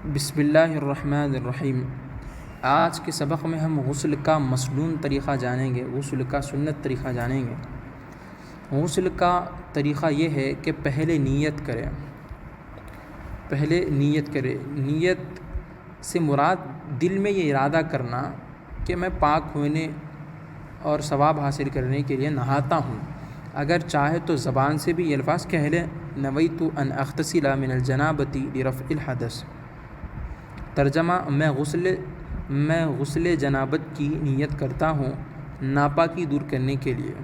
بسم اللہ الرحمن الرحیم۔ آج کے سبق میں ہم غسل کا مسنون طریقہ جانیں گے، غسل کا سنت طریقہ جانیں گے۔ غسل کا طریقہ یہ ہے کہ پہلے نیت کریں، نیت سے مراد دل میں یہ ارادہ کرنا کہ میں پاک ہونے اور ثواب حاصل کرنے کے لیے نہاتا ہوں۔ اگر چاہے تو زبان سے بھی یہ الفاظ کہہ لیں، نویت ان اغتسل من الجنابۃ لرفع الحدث۔ ترجمہ، میں غسل جنابت کی نیت کرتا ہوں ناپاکی دور کرنے کے لیے،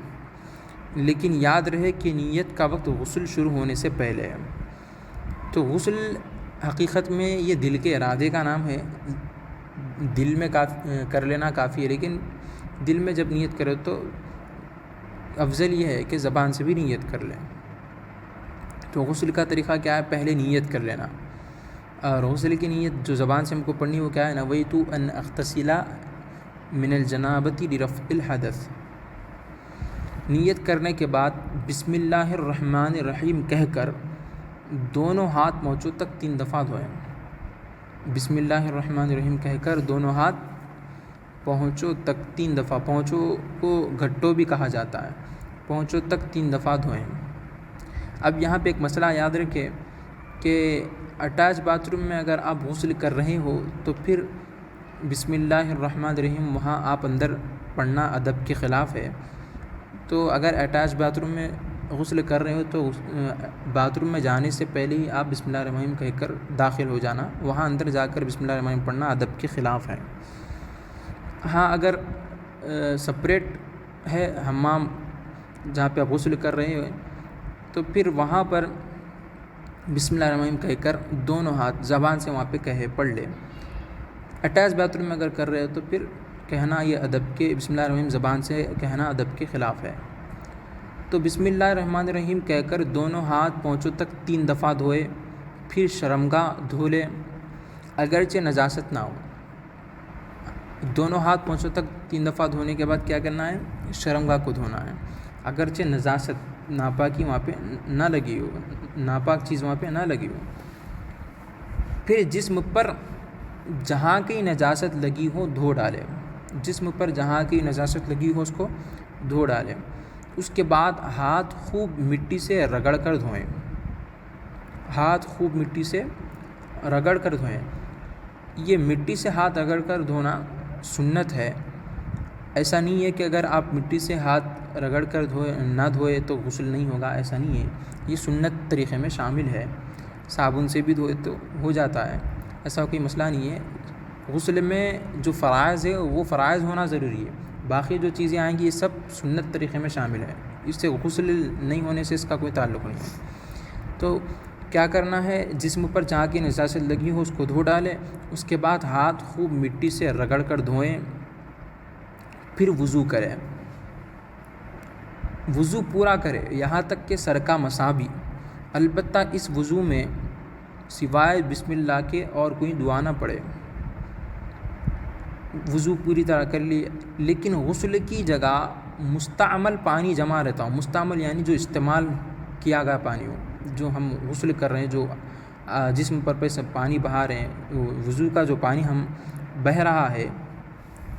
لیکن یاد رہے کہ نیت کا وقت غسل شروع ہونے سے پہلے ہے۔ تو غسل حقیقت میں یہ دل کے ارادے کا نام ہے، دل میں کر لینا کافی ہے، لیکن دل میں جب نیت کرے تو افضل یہ ہے کہ زبان سے بھی نیت کر لیں۔ تو غسل کا طریقہ کیا ہے؟ پہلے نیت کر لینا، اور غسل کی نیت جو زبان سے ہم کو پڑھنی وہ کیا ہے؟ نویت ان اغتسل من الجنابۃ لرفع الحدث۔ نیت کرنے کے بعد بسم اللہ الرحمن الرحیم کہہ کر دونوں ہاتھ پہنچوں تک 3 دفعہ دھوئیں۔ بسم اللہ الرحمن الرحیم کہہ کر دونوں ہاتھ پہنچوں تک 3 دفعہ، پہنچوں کو گھٹوں بھی کہا جاتا ہے، پہنچوں تک 3 دفعہ دھوئیں۔ اب یہاں پہ ایک مسئلہ یاد رکھیں کہ اٹیچ باتھ روم میں اگر آپ غسل کر رہے ہو تو پھر بسم اللہ الرحمن الرحیم وہاں آپ اندر پڑھنا ادب کے خلاف ہے۔ تو اگر اٹیچ باتھ روم میں غسل کر رہے ہو تو باتھ روم میں جانے سے پہلے ہی آپ بسم اللہ الرحمن الرحیم کہہ کر داخل ہو جانا، وہاں اندر جا کر بسم اللہ الرحمن الرحیم پڑھنا ادب کے خلاف ہے۔ ہاں، اگر سپریٹ ہے حمام جہاں پہ آپ غسل کر رہے ہو تو پھر وہاں پر بسم اللہ الرحمن الرحیم کہہ کر دونوں ہاتھ زبان سے وہاں پہ پڑھ لے۔ اٹیچ باتھ روم میں اگر کر رہے ہو تو پھر کہنا یہ ادب کے، بسم اللہ الرحمن الرحیم زبان سے کہنا ادب کے خلاف ہے۔ تو بسم اللہ الرحمن الرحیم کہہ کر دونوں ہاتھ پہنچوں تک 3 دفعہ دھوئے، پھر شرمگاہ دھو لے اگرچہ نجاست نہ ہو۔ دونوں ہاتھ پہنچوں تک 3 دفعہ دھونے کے بعد کیا کرنا ہے؟ شرمگاہ کو دھونا ہے، اگرچہ نجاست، ناپاکی وہاں پہ نہ لگی ہو، ناپاک چیز وہاں پہ نہ لگی ہو۔ پھر جسم پر جہاں کی نجاست لگی ہو دھو ڈالے، جسم پر جہاں کی نجاست لگی ہو اس کو دھو ڈالے۔ اس کے بعد ہاتھ خوب مٹی سے رگڑ کر دھوئیں، ہاتھ خوب مٹی سے رگڑ کر دھوئیں۔ یہ مٹی سے ہاتھ رگڑ کر دھونا سنت ہے، ایسا نہیں ہے کہ اگر آپ مٹی سے ہاتھ رگڑ کر نہ دھوئے تو غسل نہیں ہوگا، ایسا نہیں ہے، یہ سنت طریقے میں شامل ہے۔ صابن سے بھی دھوئے تو ہو جاتا ہے، ایسا کوئی مسئلہ نہیں ہے۔ غسل میں جو فرائض ہے وہ فرائض ہونا ضروری ہے، باقی جو چیزیں آئیں گی یہ سب سنت طریقے میں شامل ہے، اس سے غسل نہیں ہونے سے اس کا کوئی تعلق نہیں ہے۔ تو کیا کرنا ہے؟ جسم پر جہاں کی نجاست لگی ہو اس کو دھو ڈالیں، اس کے بعد ہاتھ خوب مٹی سے رگڑ کر دھوئیں، پھر وضو کریں، وضو پورا کرے یہاں تک کہ سر کا مسح بھی۔ البتہ اس وضو میں سوائے بسم اللہ کے اور کوئی دعا نہ پڑے۔ وضو پوری طرح کر لی، لیکن غسل کی جگہ مستعمل پانی جمع رہتا ہو۔ مستعمل یعنی جو استعمال کیا گیا پانی ہو، جو ہم غسل کر رہے ہیں، جو جسم پر سب پانی بہا رہے ہیں، وضو کا جو پانی ہم بہہ رہا ہے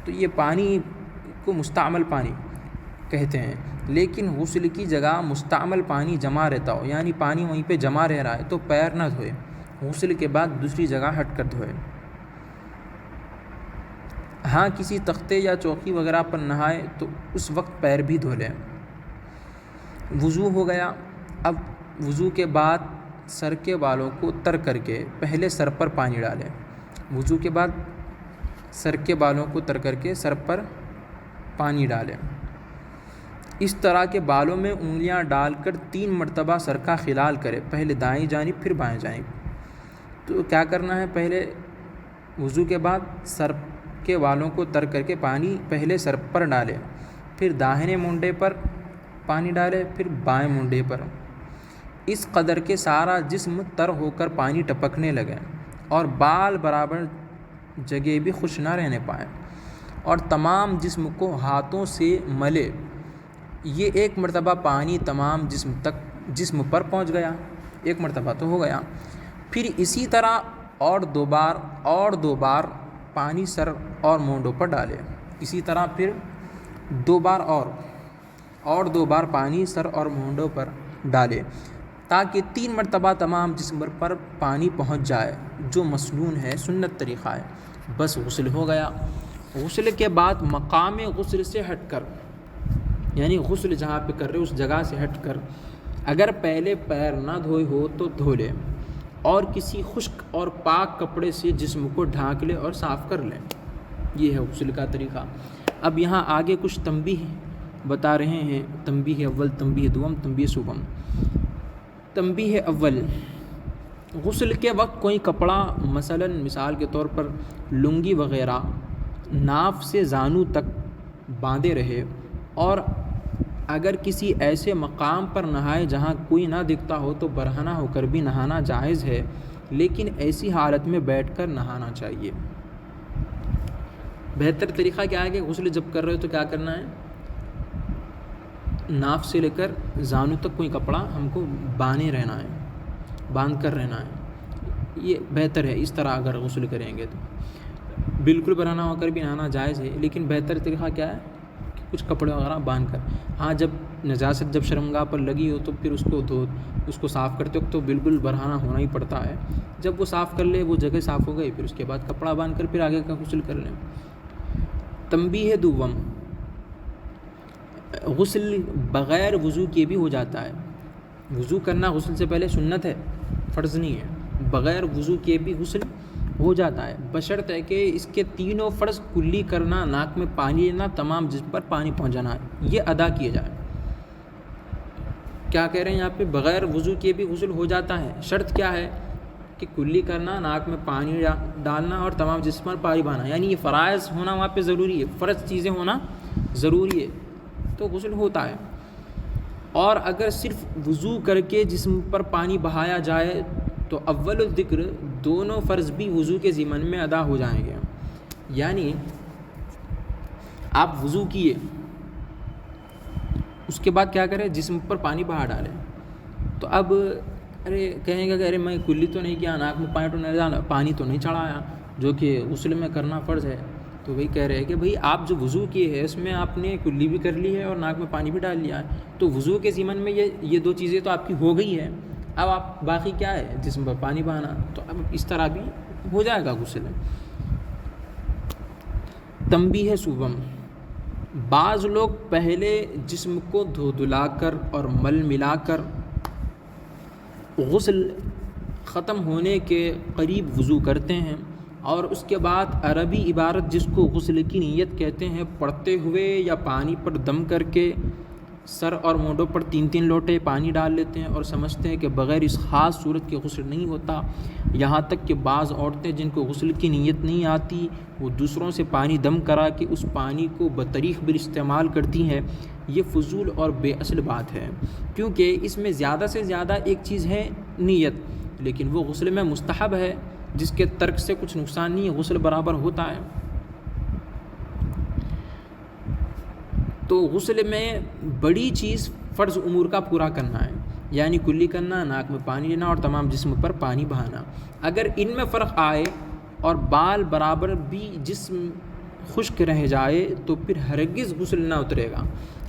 تو یہ پانی کو مستعمل پانی کہتے ہیں۔ لیکن غسل کی جگہ مستعمل پانی جمع رہتا ہو، یعنی پانی وہیں پہ جمع رہ رہا ہے تو پیر نہ دھوئے، غسل کے بعد دوسری جگہ ہٹ کر دھوئے۔ ہاں، کسی تختے یا چوکی وغیرہ پر نہائے تو اس وقت پیر بھی دھو لیں۔ وضو ہو گیا۔ اب وضو کے بعد سر کے بالوں کو تر کر کے پہلے سر پر پانی ڈالیں۔ وضو کے بعد سر کے بالوں کو تر کر کے سر پر پانی ڈالیں۔ اس طرح کے بالوں میں انگلیاں ڈال کر 3 مرتبہ سر کا خلال کرے، پہلے دائیں جانب پھر بائیں جانب۔ تو کیا کرنا ہے؟ پہلے وضو کے بعد سر کے بالوں کو تر کر کے پانی پہلے سر پر ڈالے، پھر داہنے مونڈے پر پانی ڈالے، پھر بائیں مونڈے پر، اس قدر کے سارا جسم تر ہو کر پانی ٹپکنے لگے اور بال برابر جگہ بھی خشک نہ رہنے پائیں، اور تمام جسم کو ہاتھوں سے ملے۔ یہ 1 مرتبہ پانی تمام جسم پر پہنچ گیا، 1 مرتبہ تو ہو گیا۔ پھر اسی طرح اور دو بار پانی سر اور مونڈوں پر ڈالے. اسی طرح پھر دو بار پانی سر اور مونڈوں پر ڈالے تاکہ 3 مرتبہ تمام جسم پر پانی پہنچ جائے، جو مسنون ہے، سنت طریقہ ہے. بس غسل ہو گیا. غسل کے بعد مقام غسل سے ہٹ کر، یعنی غسل جہاں پہ کر رہے اس جگہ سے ہٹ کر، اگر پہلے پیر نہ دھوئے ہو تو دھو لے، اور کسی خشک اور پاک کپڑے سے جسم کو ڈھانک لے اور صاف کر لے. یہ ہے غسل کا طریقہ. اب یہاں آگے کچھ تنبیہ بتا رہے ہیں. تنبیہ اول، تنبیہ دوم، تنبیہ سوم. تنبیہ اول، غسل کے وقت کوئی کپڑا مثال کے طور پر لنگی وغیرہ ناف سے زانو تک باندھے رہے، اور اگر کسی ایسے مقام پر نہائے جہاں کوئی نہ دکھتا ہو تو برہنہ ہو کر بھی نہانا جائز ہے، لیکن ایسی حالت میں بیٹھ کر نہانا چاہیے. بہتر طریقہ کیا ہے کہ غسل جب کر رہے ہو تو کیا کرنا ہے، ناف سے لے کر زانو تک کوئی کپڑا ہم کو باندھ کر رہنا ہے. یہ بہتر ہے. اس طرح اگر غسل کریں گے تو بالکل برہنہ ہو کر بھی نہانا جائز ہے، لیکن بہتر طریقہ کیا ہے کہ کچھ کپڑے وغیرہ باندھ کر. ہاں، جب نجاست جب شرمگاہ پر لگی ہو تو پھر اس کو صاف کرتے وقت تو بالکل برہنہ ہونا ہی پڑتا ہے. جب وہ صاف کر لے، وہ جگہ صاف ہو گئی، پھر اس کے بعد کپڑا باندھ کر پھر آگے کا غسل کر لیں. تنبیہ دوم، غسل بغیر وضو کیے بھی ہو جاتا ہے. وضو کرنا غسل سے پہلے سنت ہے، فرض نہیں ہے. بغیر وضو کیے بھی غسل ہو جاتا ہے، بشرط ہے کہ اس کے تینوں فرض کلی کرنا، ناک میں پانی لینا، تمام جسم پر پانی پہنچانا، یہ ادا کیے جائے. کیا کہہ رہے ہیں یہاں پہ؟ بغیر وضو کیے بھی غسل ہو جاتا ہے. شرط کیا ہے کہ کلی کرنا، ناک میں پانی ڈالنا اور تمام جسم پر پانی بہانا، یعنی یہ فرائض ہونا وہاں پہ ضروری ہے، فرض چیزیں ہونا ضروری ہے تو غسل ہوتا ہے. اور اگر صرف وضو کر کے جسم پر پانی بہایا جائے تو اول الذکر دونوں فرض بھی وضو کے ضمن میں ادا ہو جائیں گے. یعنی آپ وضو کیے، اس کے بعد کیا کریں، جسم پر پانی بہا ڈالیں، تو اب کہیں گے کہ ارے میں کلی تو نہیں کیا، ناک میں پانی تو نہیں چڑھایا، جو کہ غسل میں کرنا فرض ہے. تو وہی کہہ رہے ہیں کہ بھئی آپ جو وضو کیے ہیں اس میں آپ نے کلی بھی کر لی ہے اور ناک میں پانی بھی ڈال لیا ہے، تو وضو کے ضمن میں یہ 2 چیزیں تو آپ کی ہو گئی ہے. اب آپ باقی کیا ہے، جسم پر پانی بہانا، تو اب اس طرح بھی ہو جائے گا غسل. تنبیہ سوم، بعض لوگ پہلے جسم کو دھلا کر اور مل ملا کر غسل ختم ہونے کے قریب وضو کرتے ہیں، اور اس کے بعد عربی عبارت جس کو غسل کی نیت کہتے ہیں پڑھتے ہوئے یا پانی پر دم کر کے سر اور مونڈوں پر 3 لوٹے پانی ڈال لیتے ہیں اور سمجھتے ہیں کہ بغیر اس خاص صورت کے غسل نہیں ہوتا. یہاں تک کہ بعض عورتیں جن کو غسل کی نیت نہیں آتی وہ دوسروں سے پانی دم کرا کے اس پانی کو بطریق بھی استعمال کرتی ہیں. یہ فضول اور بے اصل بات ہے، کیونکہ اس میں زیادہ سے زیادہ ایک چیز ہے نیت، لیکن وہ غسل میں مستحب ہے جس کے ترک سے کچھ نقصان نہیں ہے، غسل برابر ہوتا ہے. تو غسل میں بڑی چیز فرض امور کا پورا کرنا ہے، یعنی کلی کرنا، ناک میں پانی لینا اور تمام جسم پر پانی بہانا. اگر ان میں فرق آئے اور بال برابر بھی جسم خشک رہ جائے تو پھر ہرگز غسل نہ اترے گا.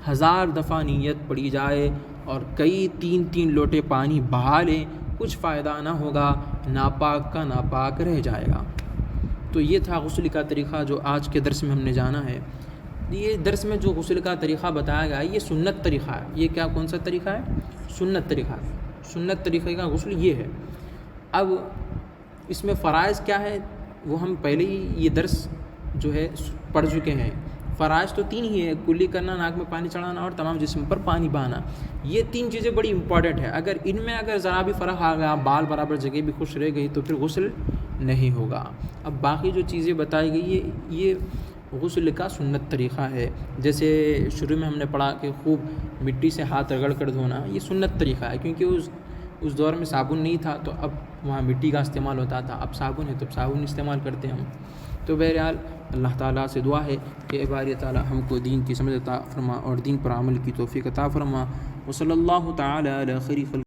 1000 دفعہ نیت پڑھی جائے اور کئی 3 لوٹے پانی بہا لیں، کچھ فائدہ نہ ہوگا، ناپاک کا ناپاک رہ جائے گا. تو یہ تھا غسل کا طریقہ جو آج کے درس میں ہم نے جانا ہے. یہ درس میں جو غسل کا طریقہ بتایا گیا ہے یہ سنت طریقہ ہے. یہ کون سا طریقہ ہے؟ سنت طریقہ ہے. سنت طریقے کا غسل یہ ہے. اب اس میں فرائض کیا ہے وہ ہم پہلے ہی یہ درس جو ہے پڑھ چکے ہیں. فرائض تو 3 ہی ہے، کلی کرنا، ناک میں پانی چڑھانا اور تمام جسم پر پانی بہانا. یہ 3 چیزیں بڑی امپورٹنٹ ہے. اگر ان میں ذرا بھی فرق آ گیا، بال برابر جگہ بھی خشک رہ گئی تو پھر غسل نہیں ہوگا. اب باقی جو چیزیں بتائی گئی یہ غسل کا سنت طریقہ ہے. جیسے شروع میں ہم نے پڑھا کہ خوب مٹی سے ہاتھ رگڑ کر دھونا، یہ سنت طریقہ ہے، کیونکہ اس دور میں صابن نہیں تھا تو اب وہاں مٹی کا استعمال ہوتا تھا. اب صابن ہے تو صابن استعمال کرتے ہیں ہم. تو بہرحال اللہ تعالیٰ سے دعا ہے کہ باری تعالیٰ ہم کو دین کی سمجھ عطا فرما اور دین پر عمل کی توفیق عطا فرما. وصلی اللہ تعالیٰ علی خیر خلق